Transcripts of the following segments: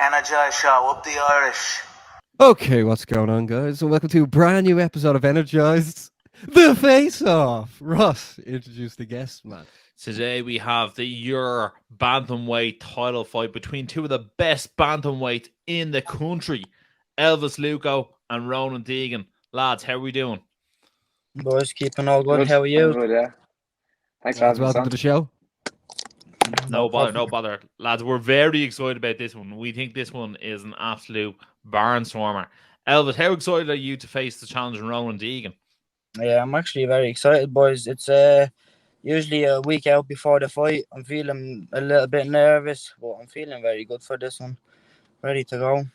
Energized show, up the Irish. Okay, what's going on, guys? And welcome to a brand new episode of Energized, the Face Off. Ross, introduce the guest, man. Today we have the IUR Bantamweight title fight between two of the best bantamweights in the country, Elvis Luko and Ronan Deegan. Lads, how are we doing? Boys, keeping all good. How are you? Good, yeah. Thanks for having us Welcome on. to the show. No bother. Lads, we're very excited about this one. We think this one is an absolute barnstormer. Elvis, how excited are you to face the challenging Ronan Deegan? Yeah, I'm actually very excited, boys. It's usually a week out before the fight. I'm feeling a little bit nervous, but I'm feeling very good for this one. Ready to go.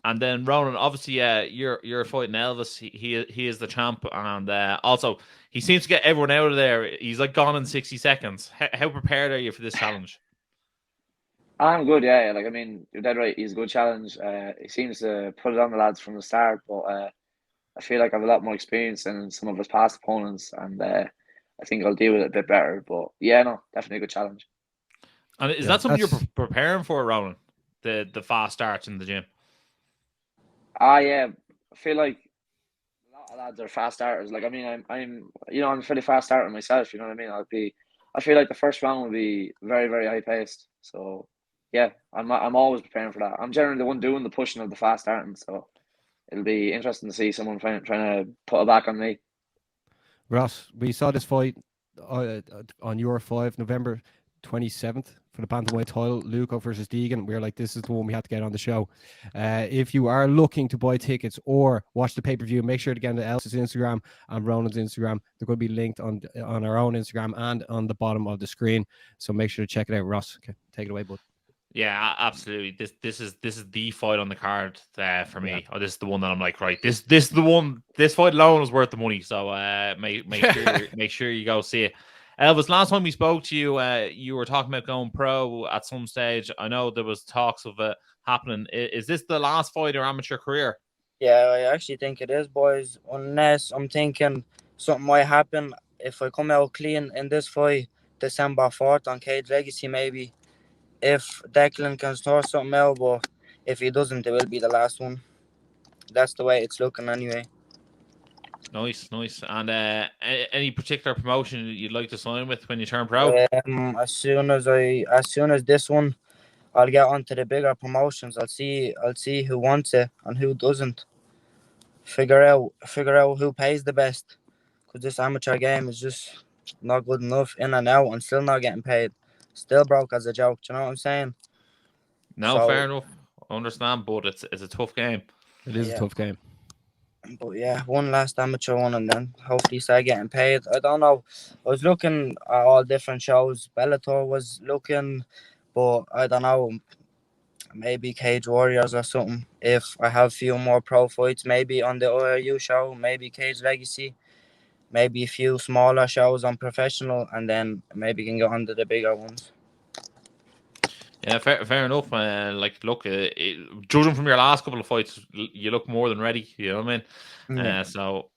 And then Ronan, obviously, you're fighting Elvis. He is the champ, and also he seems to get everyone out of there. He's like gone in 60 seconds. How prepared are you for this challenge? I'm good, yeah. Like, I mean, you're dead right. He's a good challenge. He seems to put it on the lads from the start, but I feel like I have a lot more experience than some of his past opponents, and I think I'll deal with it a bit better. But yeah, no, definitely a good challenge. And is that something you're preparing for, Ronan? The fast starts in the gym? Yeah, I feel like a lot of lads are fast starters. Like, I mean, I'm a fairly fast starter myself. You know what I mean? I feel like the first round will be very, very high paced. So yeah, I'm always preparing for that. I'm generally the one doing the pushing of the fast starting. So it'll be interesting to see someone trying to put it back on me. Ross, we saw this fight on IUR 5, November 27th for the Bantamweight title, Luko versus Deegan. We were like, this is the one we have to get on the show. If you are looking to buy tickets or watch the pay-per-view, make sure to get into Elsa's Instagram and Ronan's Instagram. They're going to be linked on our own Instagram and on the bottom of the screen. So make sure to check it out. Ross, okay, take it away, bud. Yeah, absolutely. This is the fight on the card for me. Yeah. Oh, this is the one that I'm like, right. This is the one. This fight alone is worth the money. So make sure you go see it. Elvis, last time we spoke to you, you were talking about going pro at some stage. I know there was talks of it happening. Is this the last fight of your amateur career? Yeah, I actually think it is, boys. Unless I'm thinking something might happen if I come out clean in this fight, December 4th on Cage Legacy, maybe. If Declan can sort something out, but if he doesn't, it will be the last one. That's the way it's looking anyway. Nice. And any particular promotion you'd like to sign with when you turn pro? As soon as this one, I'll get onto the bigger promotions. I'll see who wants it and who doesn't. Figure out who pays the best. Because this amateur game is just not good enough. In and out and still not getting paid. Still broke as a joke. Do you know what I'm saying? No, fair enough. I understand, but it's a tough game. It is a tough game. But yeah, one last amateur one and then hopefully start getting paid. I don't know. I was looking at all different shows. Bellator was looking, but I don't know. Maybe Cage Warriors or something. If I have a few more pro fights, maybe on the ORU show, maybe Cage Legacy, maybe a few smaller shows on professional, and then maybe can get onto the bigger ones. Yeah, fair enough. Look, judging from your last couple of fights, you look more than ready. You know what I mean? Yeah. So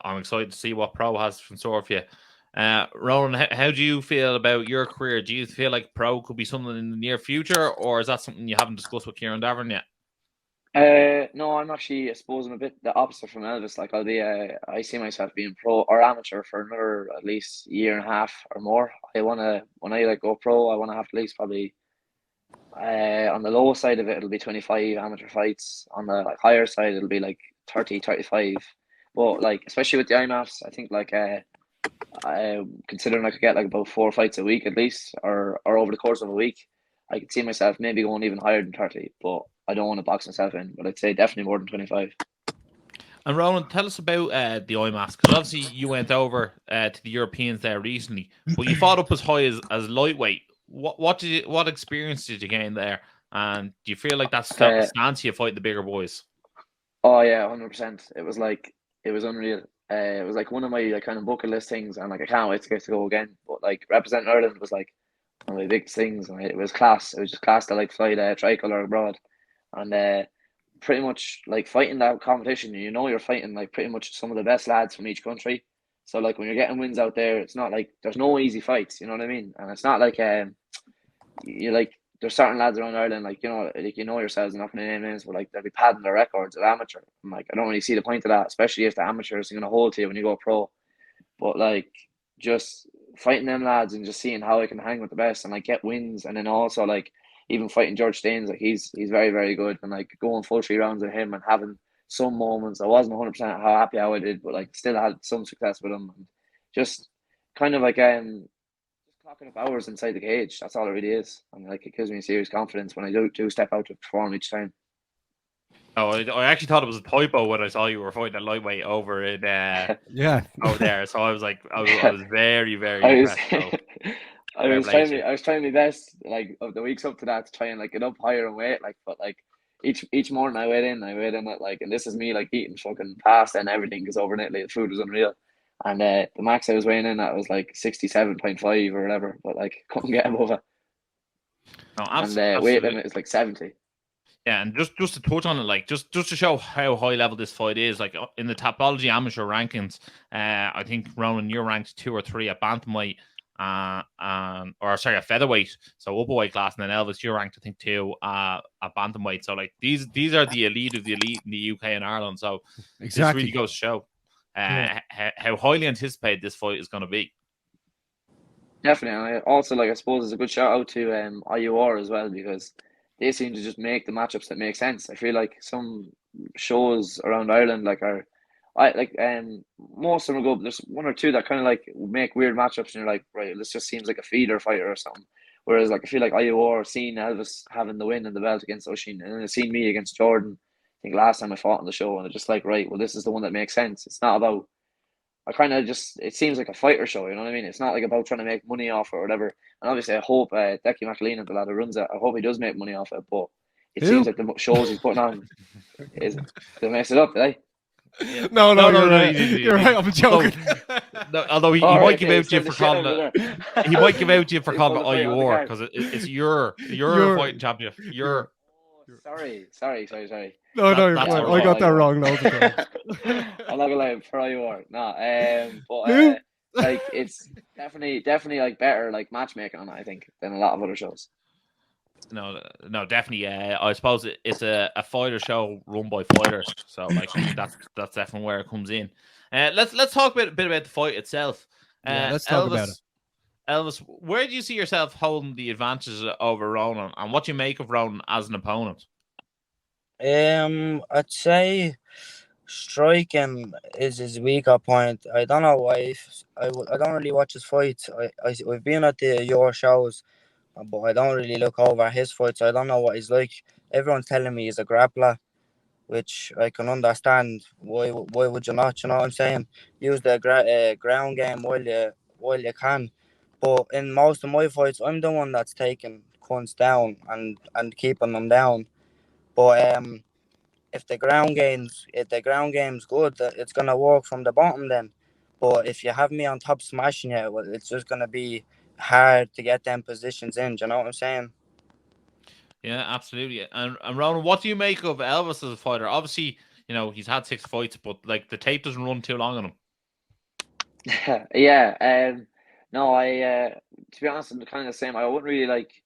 I'm excited to see what pro has in store for you. Ronan, how do you feel about your career? Do you feel like pro could be something in the near future, or is that something you haven't discussed with Kieran Davern yet? No, I'm actually, I suppose I'm a bit the opposite from Elvis. Like, I see myself being pro or amateur for another at least year and a half or more. When I go pro, I want to have at least probably. On the lower side of it, it'll be 25 amateur fights. On the higher side, it'll be like 30, 35. But especially with the IMAFs, I think considering I could get about 4 fights a week at least, or over the course of a week, I could see myself maybe going even higher than 30. But I don't want to box myself in. But I'd say definitely more than 25. And Ronan, tell us about the IMAFs, because obviously you went over to the Europeans there recently, but you fought up as high as lightweight. What experience did you gain there, and do you feel like that's stands you fight the bigger boys? Oh yeah, 100%. It was unreal. It was one of my kind of bucket list things, and I can't wait to get to go again. But representing Ireland was one of my big things, and it was class. It was just class to fly the tricolour abroad, and pretty much fighting that competition. You're fighting pretty much some of the best lads from each country. So like when you're getting wins out there, it's not like there's no easy fights. You know what I mean? And it's not like you like there's certain lads around Ireland, like like yourselves, I'm not going to name names, but like they'll be padding their records at amateur. I'm like, I don't really see the point of that, especially if the amateurs are going to hold to you when you go pro. But like just fighting them lads and just seeing how I can hang with the best and like get wins, and then also like even fighting George Staines, like he's very very good, and like going full 3 rounds with him and having some moments. I wasn't 100% how happy how I did, but like still had some success with him, and just kind of like clocking up hours inside the cage. That's all it really is, and like it gives me serious confidence when I do step out to perform each time. Oh, I actually thought it was a typo when I saw you were fighting at lightweight over in Yeah. over there. So I was like, I was very very I was, impressed. So, I was trying my best like of the weeks up to that to try and like get up higher in weight, like, but like each morning I weighed in at like, and this is me like eating fucking pasta and everything because over in Italy the food was unreal, and the max I was weighing in at was like 67.5 or whatever, but like couldn't get above it. No, And the weight limit is like 70. Yeah, and just to touch on it, like just to show how high level this fight is, like in the Tapology amateur rankings, I think Ronan, you're ranked 2 or 3 at bantamweight, at featherweight, so upper weight class, and then Elvis, you're ranked I think 2 at bantamweight. So like these are the elite of the elite in the UK and Ireland. So Exactly. this really goes to show how highly anticipated this fight is going to be. Definitely. And also, like, I suppose it's a good shout out to IUR as well, because they seem to just make the matchups that make sense. I feel like some shows around Ireland most of them are good, but there's 1 or 2 that kind of like make weird matchups, and you're like, right, this just seems like a feeder fighter or something. Whereas like I feel like IUR seen Elvis having the win and the belt against Oshin, and then they've seen me against Jordan, I think last time I fought on the show, and it's just like, right, well, this is the one that makes sense. It's not about it seems like a fighter show, you know what I mean? It's not like about trying to make money off it or whatever. And obviously, I hope Decky McAlean, the lad who runs it, I hope he does make money off it. But it seems like the shows he's putting on is to mess it up, did I? Yeah. No, you're right. I'm joking. Although he might give out to you for calling it. He might give out to you for calling it IUR because it's your fighting champion. Sorry. No, I got that wrong. No, I'm not gonna lie, for IUR. No, like it's definitely like better like matchmaking on it, I think, than a lot of other shows. No, definitely. I suppose it's a fighter show run by fighters, so like that's definitely where it comes in. Let's talk a bit about the fight itself. Let's talk about it. Elvis, where do you see yourself holding the advantages over Ronan, and what do you make of Ronan as an opponent? I'd say striking is his weaker point. I don't know why. I don't really watch his fights. We've been at the IUR shows, but I don't really look over his fights. I don't know what he's like. Everyone's telling me he's a grappler, which I can understand. Why would you not? You know what I'm saying? Use the ground game while you can. But in most of my fights, I'm the one that's taking cunts down and keeping them down. But if the ground game's good, it's gonna work from the bottom then. But if you have me on top smashing you, well, it's just gonna be hard to get them positions in. Do you know what I'm saying? Yeah, absolutely. And Ronan, what do you make of Elvis as a fighter? Obviously, he's had 6 fights, but like the tape doesn't run too long on him. Yeah. No, I to be honest, I'm kind of the same. I wouldn't really like.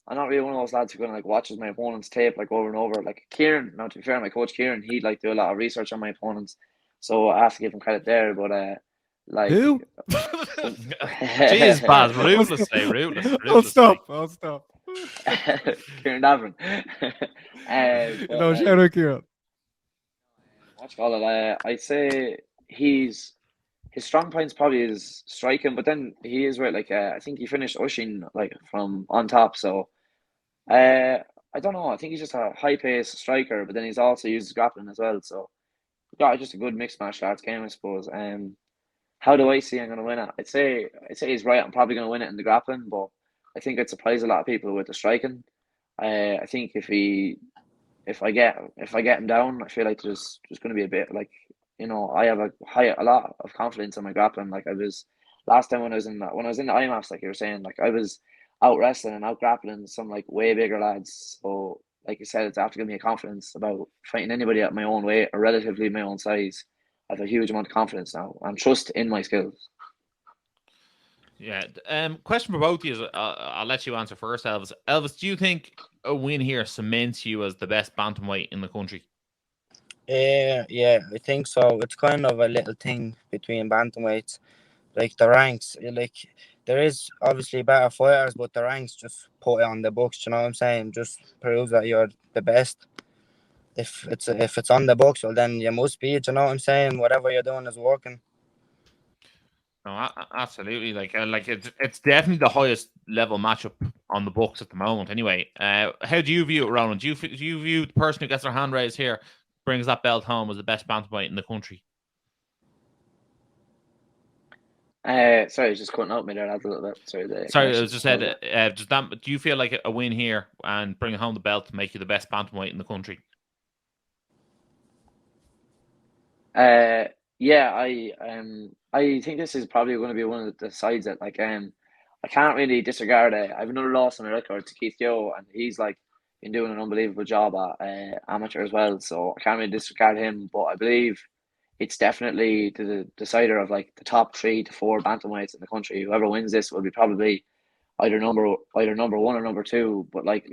I'm not really one of those lads who kind of like watches my opponent's tape like over and over. Like Kieran, now to be fair, my coach Kieran, he'd like do a lot of research on my opponents, so I have to give him credit there. But like who? Jeez, Baz, ruthless. I'll stop. Kieran Davern. Shout out Kieran. What you call it? I'd say his strong points probably is striking, but then he is right. Like I think he finished Oshin like from on top. So I don't know. I think he's just a high pace striker, but then he's also used grappling as well. So yeah, just a good mixed martial arts game, I suppose. How do I see I'm going to win it? I'd say he's right. I'm probably going to win it in the grappling, but I think I'd surprise a lot of people with the striking. I think if I get him down, I feel like there's going to be a bit like, I have a lot of confidence in my grappling. Like I was last time when I was in the IMAFs, like you were saying, like I was out wrestling and out grappling some like way bigger lads. So like you said, it's after giving me a confidence about fighting anybody at my own weight or relatively my own size. I have a huge amount of confidence now and trust in my skills. Yeah. Question for both of you. I'll let you answer first, Elvis. Elvis, do you think a win here cements you as the best bantamweight in the country? Yeah, I think so. It's kind of a little thing between bantamweights, like the ranks. Like there is obviously better fighters, but the ranks just put it on the books. You know what I'm saying? Just proves that you're the best. If it's on the books, well then you must be. You know what I'm saying? Whatever you're doing is working. No, absolutely. Like it's definitely the highest level matchup on the books at the moment. Anyway, how do you view it, Ronan? Do you view the person who gets their hand raised here, brings that belt home, as the best bantamweight in the country? Sorry, just cutting out me there a little bit. Sorry, I was just said. Do you feel like a win here and bringing home the belt to make you the best bantamweight in the country? Yeah, I think this is probably going to be one of the sides that I can't really disregard it. I have another loss on the record to Keith Yo, and he's like been doing an unbelievable job at amateur as well. So I can't really disregard him. But I believe it's definitely the decider of like the top 3 to 4 bantamweights in the country. Whoever wins this will be probably either number 1 or number 2. But like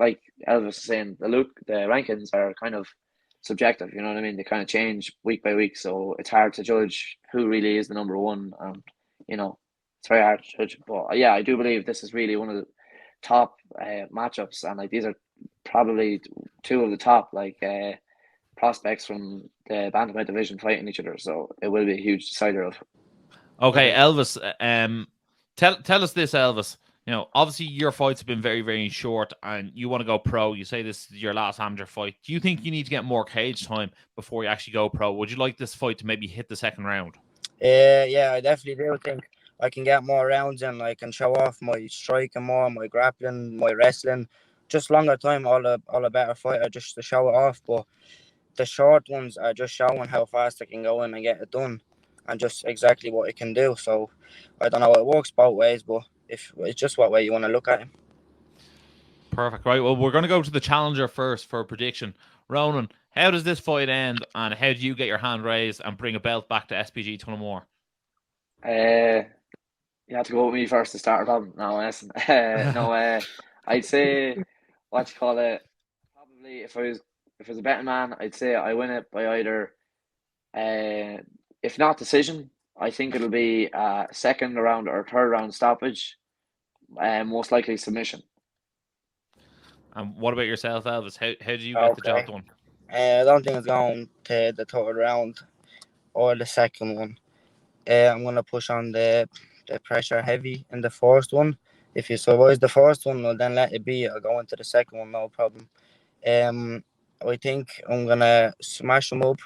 Elvis is saying, the rankings are kind of subjective. You know what I mean? They kind of change week by week, so it's hard to judge who really is the number 1. It's very hard to judge. But yeah, I do believe this is really one of the top matchups, and like these are probably 2 of the top prospects from the bantamweight division fighting each other. So it will be a huge decider of. Okay, Elvis. Tell us this, Elvis. Obviously your fights have been very, very short, and you want to go pro. You say this is your last amateur fight. Do you think you need to get more cage time before you actually go pro? Would you like this fight to maybe hit the second round? Yeah, I definitely do think I can get more rounds in. I can show off my striking more, my grappling, my wrestling. Just longer time, all a better fighter just to show it off. But the short ones are just showing how fast I can go in and get it done, and just exactly what it can do. So I don't know. It works both ways, but if it's just what way you want to look at it. Perfect. Right. Well, we're going to go to the challenger first for a prediction. Ronan, how does this fight end, and how do you get your hand raised and bring a belt back to SPG Tullamore? You have to go with me first to start on. No, listen. I'd say what you call it. Probably if I was a betting man, I'd say I win it by either, if not decision, I think it'll be a second round or third round stoppage, most likely submission. And what about yourself, Elvis? How do you get the job done? I don't think it's going to the third round or the second one. I'm going to push on the pressure heavy in the first one. If you survive the first one, well, then let it be. I'll go into the second one, no problem. I think I'm going to smash them up,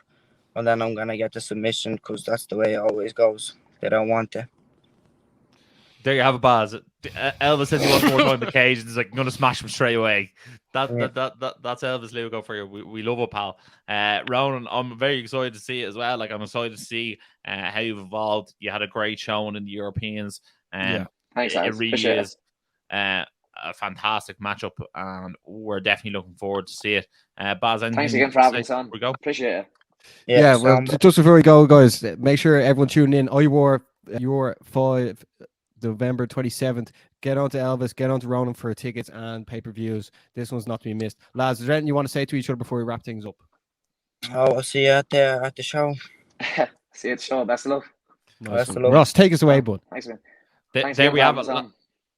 and then I'm going to get the submission, because that's the way it always goes. They don't want it. There you have it, Baz. Elvis says he wants more time in the cage, and he's like, I'm going to smash him straight away. That's Elvis Luko for you. We love it, pal. Ronan, I'm very excited to see it as well. Like, I'm excited to see how you've evolved. You had a great showing in the Europeans. Thanks, it really is a fantastic matchup, and we're definitely looking forward to see it. Baz, thanks again for having us on. We go. Appreciate it. Yeah, well, just before we go, guys, make sure everyone tune in. IUR 5, November 27th. Get on to Elvis, get on to Ronan for tickets and pay-per-views. This one's not to be missed. Lads, is there anything you want to say to each other before we wrap things up? I'll see you at the show. See you at the show. Best of luck. Nice. Ross, take us away, bud. Thanks, man. There we have it,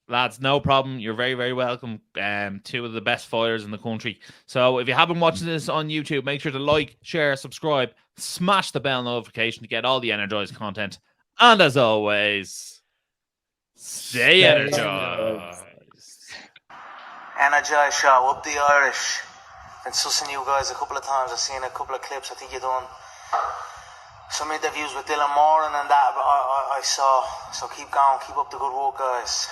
lads. No problem. You're very, very welcome. 2 of the best fighters in the country. So if you haven't watched this on YouTube, make sure to like, share, subscribe, smash the bell notification to get all the Energized content. And as always, stay energized. Energized show, up the Irish. Been sussing you guys a couple of times. I've seen a couple of clips. I think you've done some interviews with Dylan Moran and that I saw. So keep going, keep up the good work, guys.